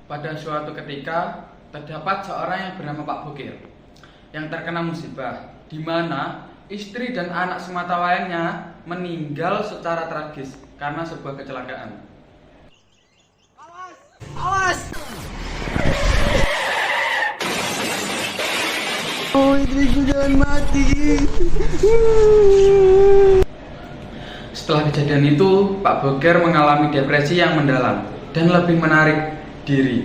Pada suatu ketika terdapat seorang yang bernama Pak Bokir yang terkena musibah, di mana istri dan anak semata lainnya meninggal secara tragis karena sebuah kecelakaan. Awas! Oh, istriku jangan mati. Setelah kejadian itu, Pak Bokir mengalami depresi yang mendalam dan lebih menarik diri.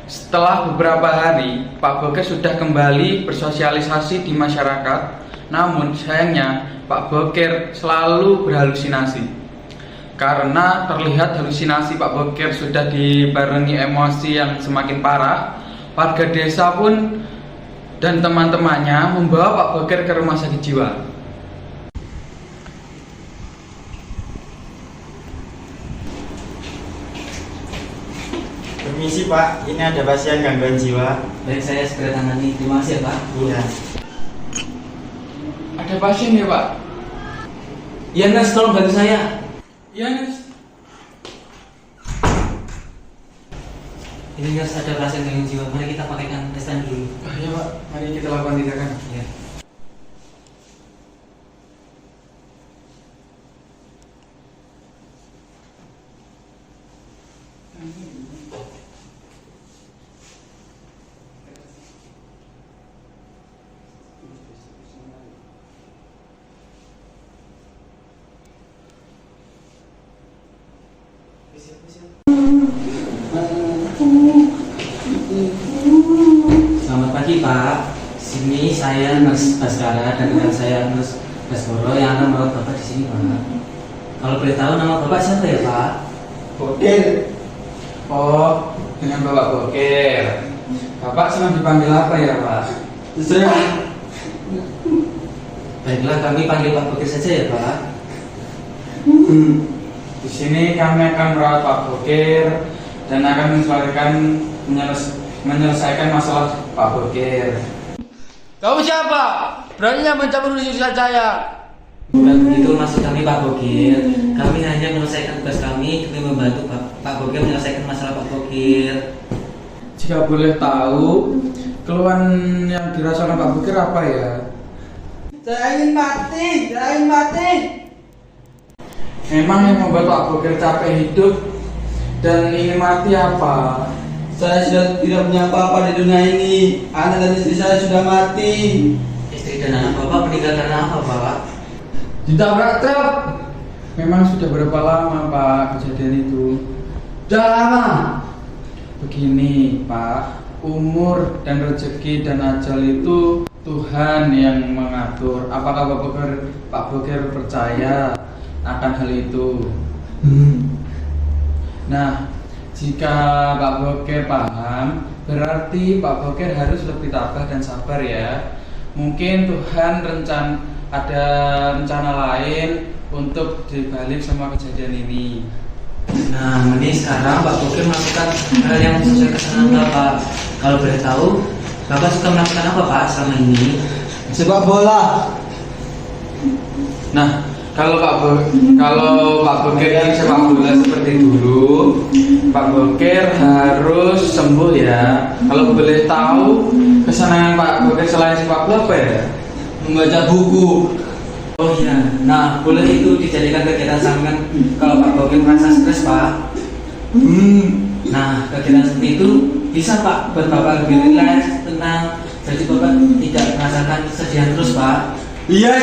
Setelah beberapa hari, Pak Bokir sudah kembali bersosialisasi di masyarakat. Namun sayangnya, Pak Bokir selalu berhalusinasi. Karena terlihat halusinasi Pak Bokir sudah dibarengi emosi yang semakin parah, warga desa pun dan teman-temannya membawa Pak Bokir ke rumah sakit jiwa. Permisi Pak, ini ada pasien gangguan jiwa. Baik, saya segera tangani. Terima kasih ya Pak. Iya. Ada pasien ya Pak? Ya Nes, tolong bantu saya. Iya Nes. Ini Nes, ada pasien gangguan jiwa. Mari kita pakaikan testan dulu. Iya Pak, mari kita lakukan tindakan. Ya. Selamat pagi Pak. Sini saya Nurse Baskara dan rekan saya Nurse Baskoro yang akan merawat Bapak di sini Pak. Kalau boleh tahu nama Bapak siapa ya Pak? Bokir. Oh, dengan Bapak Bokir. Bapak senang dipanggil apa ya Pak? Saya. Baiklah, kami panggil Pak Bokir saja ya Pak. Di sini kami akan merawat Pak Bokir dan akan menyelesaikan masalah Pak Bokir. Kamu siapa? Beraninya mencampur urusan saya. Bukan begitu maksud kami Pak Bokir. Kami hanya menyelesaikan tugas kami demi membantu Pak Bokir menyelesaikan masalah Pak Bokir. Jika boleh tahu, keluhan yang dirasakan Pak Bokir apa ya? Saya ingin mati. Memang yang membuat Pak Bokir capek hidup dan ingin mati apa? Saya sudah tidak punya apa-apa di dunia ini. Anak dan istri saya sudah mati. Istri dan anak Bapak meninggal karena apa Pak? Ditabrak truk. Memang sudah berapa lama Pak kejadian itu? Sudah lama. Begini Pak, umur dan rezeki dan ajal itu Tuhan yang mengatur. Apakah Pak Bokir percaya akan hal itu? Nah, jika Pak Bokir paham, berarti Pak Bokir harus lebih tabah dan sabar ya. Mungkin Tuhan ada rencana lain untuk dibalik semua kejadian ini. Nah, ini sekarang Pak Bokir melakukan hal yang sesuai kesenangan Bapak. Kalau boleh tahu, Bapak suka melakukan apa Pak selama ini? Sepak bola. Nah, kalau Pak Bokir ingin sepak bola seperti dulu, Pak Bokir harus sembuh ya. Kalau boleh tahu, kesenangan Pak Bokir selain sepak bola apa ya? Membaca buku. Oh iya, nah boleh itu dijadikan kegiatan sampingan kalau Pak Bokir merasa stres Pak. Nah, kegiatan seperti itu bisa Pak buat Bapak lebih rileks, tenang, jadi Bapak tidak merasakan kesedihan terus Pak. Iya.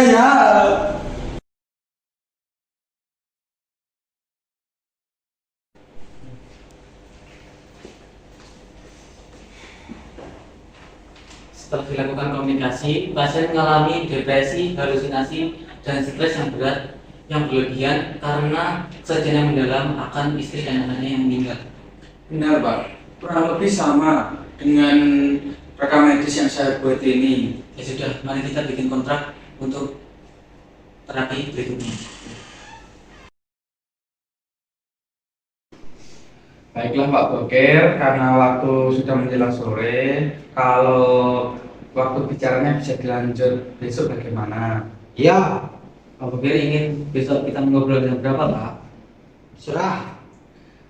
Setelah dilakukan komunikasi, pasien mengalami depresi, halusinasi, dan stres yang berat yang berlebihan karena kesedihan yang mendalam akan istri dan anaknya yang meninggal. Benar Pak, kurang lebih sama dengan rekam medis yang saya buat ini. Ya sudah, mari kita bikin kontrak untuk terapi berikutnya. Baiklah Pak Bokir, karena waktu sudah menjelang sore, kalau waktu bicaranya bisa dilanjut besok bagaimana? Iya. Pak Bokir ingin besok kita ngobrol jam berapa Pak? Serah.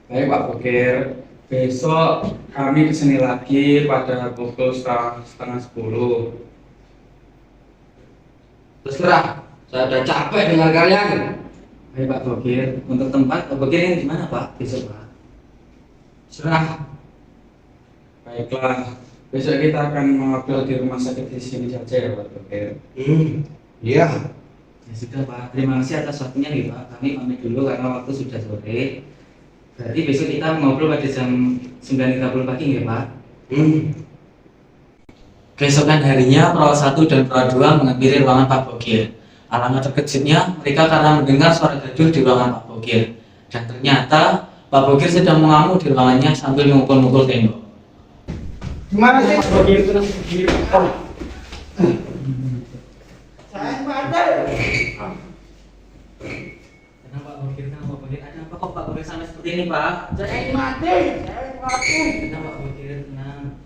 Baik Pak Bokir, besok kami kesini lagi pada pukul setengah 10. Terserah, saya udah capek dengan kalian. Ayo Pak Bokir, untuk tempat Pak Bokir yang di mana Pak besok Pak? Serah. Baiklah, besok kita akan mengobrol di rumah sakit di sini saja ya Pak Bokir. Iya. Ya sudah Pak, terima kasih atas waktunya nih Pak. Kami pamit dulu karena waktu sudah sore. Berarti besok kita ngobrol pada jam 9.30 pagi ya Pak? Keesokan harinya perawat 1 dan perawat 2 menghampiri ruangan Pak Bokir. Alangkah terkejutnya mereka karena mendengar suara gaduh di ruangan Pak Bokir. Dan ternyata Pak Bokir sedang mengamuk di ruangannya sambil memukul-mukul tembok. Gimana sih? Saya mati. Kenapa Pak Bokir? Kenapa Pak Bokir? Ada apa kok Pak Bokir sampai seperti ini Pak? Saya mati. Tenang Pak Bokir, tenang.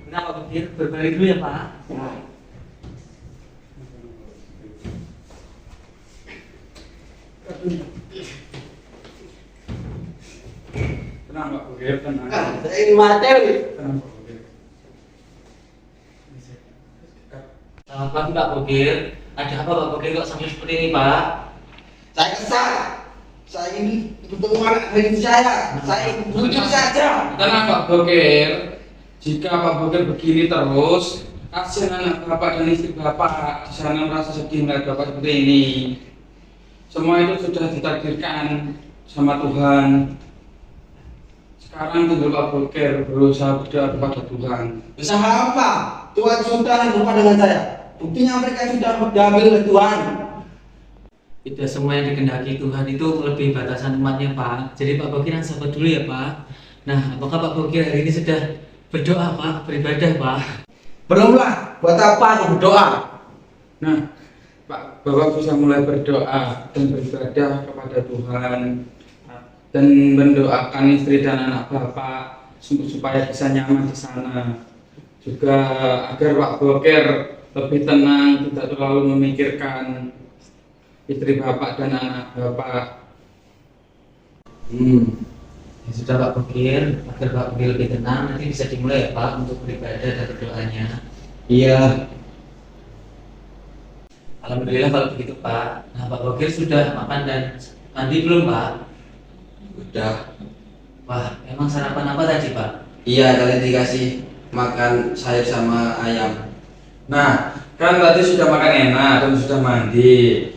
Tenang Pak Bokir, berbalik dulu ya Pak. Tenang Pak Bokir, tenang. Saya mati. Tenang Pak Bokir. Selamat pagi Pak Bokir. Ada apa Pak Bokir kok sampai seperti ini Pak? Saya kesal. Saya ini bertemu anak dari saya. Saya bunuh saja. Tenang Pak Bokir. Jika Pak Bokir begini terus, kasihan anak Bapak dan istri Bapak. Jangan merasa sedih melihat Bapak seperti ini. Semua itu sudah ditakdirkan sama Tuhan. Sekarang tinggal Pak Bokir berusaha berdoa kepada Tuhan. Usaha apa? Tuhan sudah lupa dengan saya. Buktinya mereka sudah diambil oleh Tuhan. Tidak semua yang dikehendaki Tuhan itu melebihi batasan umatnya Pak. Jadi Pak Bokir yang sabar dulu ya Pak. Nah, apakah Pak Bokir hari ini sudah berdoa Pak, beribadah Pak? Belumlah. Buat apa aku berdoa? Nah, Pak, Bapak bisa mulai berdoa dan beribadah kepada Tuhan dan mendoakan istri dan anak Bapak supaya bisa nyaman di sana. Juga agar Pak Bokir lebih tenang, tidak terlalu memikirkan istri Bapak dan anak Bapak. Ya sudah Pak Bokir, agar Pak Bokir lebih tenang, nanti bisa dimulai ya Pak untuk beribadah dan berdoanya. Iya. Alhamdulillah kalau begitu Pak. Nah Pak Bokir sudah makan dan mandi belum Pak? Udah. Wah, emang sarapan apa tadi Pak? Iya, tadi dikasih makan sayur sama ayam. Nah, kan tadi sudah makan enak dan sudah mandi.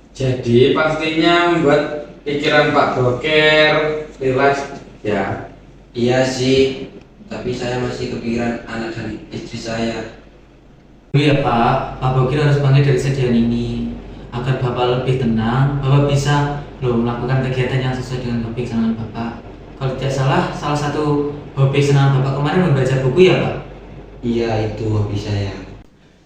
Jadi pastinya membuat pikiran Pak Bokir rileks ya. Iya sih, tapi saya masih kepikiran anak dan istri saya. Oh ya Pak, Pak Bokir harus bangkit dari kesedihan ini agar Bapak lebih tenang. Bapak bisa melakukan kegiatan yang sesuai dengan hobi kesenangan Bapak. Kalau tidak salah, salah satu hobi kesenangan Bapak kemarin membaca buku ya Pak? Iya, itu hobi saya.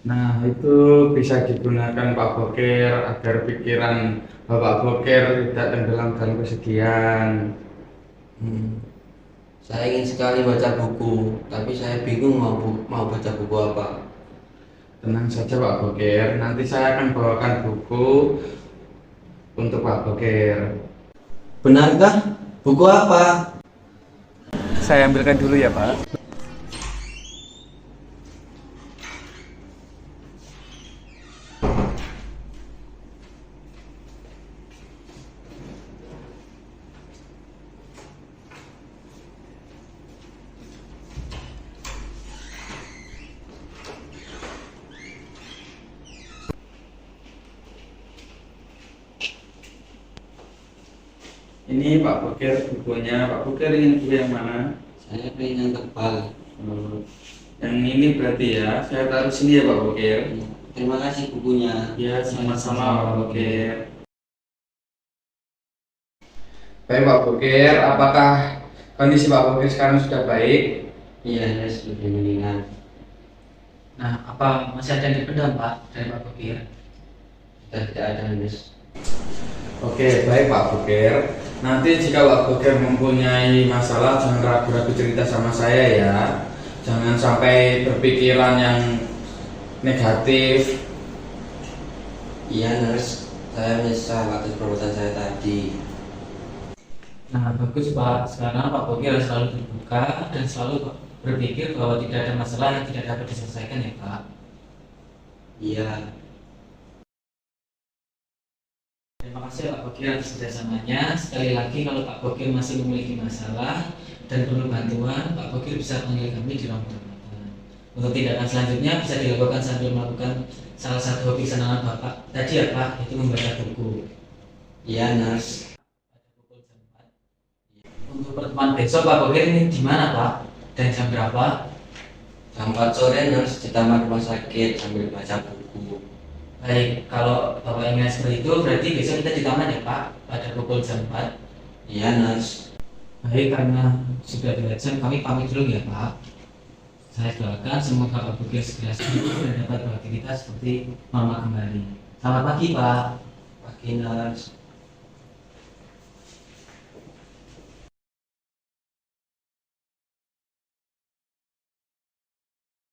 Nah, itu bisa digunakan Pak Bokir agar pikiran Bapak Bokir tidak tenggelam dalam kesedihan. Saya ingin sekali baca buku, tapi saya bingung mau baca buku apa. Tenang saja Pak Bokir, nanti saya akan bawakan buku untuk Pak Bokir. Benarkah? Buku apa? Saya ambilkan dulu ya Pak. Ini Pak Bokir bukunya. Pak Bokir ingin buku yang mana? Saya pengen yang tebal. Yang ini berarti ya. Saya taruh sini ya Pak Bokir. Terima kasih bukunya. Ya, sama-sama Pak Bokir. Baik Pak Bokir, apakah kondisi Pak Bokir sekarang sudah baik? Iya, saya lebih mendingan. Nah, apa masih ada yang dipendam Pak dari Pak Bokir? Sudah tidak ada, Mas. Oke, baik Pak Bokir. Nanti jika Pak Bokir mempunyai masalah, jangan ragu-ragu cerita sama saya ya. Jangan sampai berpikiran yang negatif. Iya, Nurse. Saya menyesal atas perbuatan saya tadi. Nah, bagus Pak. Sekarang Pak Bogi harus selalu terbuka dan selalu berpikir bahwa tidak ada masalah yang tidak dapat diselesaikan ya Pak. Iya. Terima kasih Pak Bogi atas kerjasamanya. Sekali lagi kalau Pak Bogi masih memiliki masalah dan perlu bantuan, Pak Bogi bisa panggil kami di ruang perawatan. Untuk tindakan selanjutnya bisa dilakukan sambil melakukan salah satu hobi kesenangan Bapak tadi ya Pak, itu membaca buku. Iya, Nurse. Pada pukul jam 4. Untuk pertemuan besok Pak Bogi ini di mana Pak? Dan jam berapa? Jam 4 sore, Nurse, di taman rumah sakit sambil baca buku. Baik, kalau Bapak ingin seperti itu berarti besok kita di taman ya Pak pada pukul jam 4. Iya, Nurse. Baik, karena sudah 2 jam kami pamit dulu ya Pak. Saya doakan semoga Pak Bogi segera sembuh dan dapat beraktivitas seperti normal kembali. Selamat pagi Pak. Pagi, Nurse.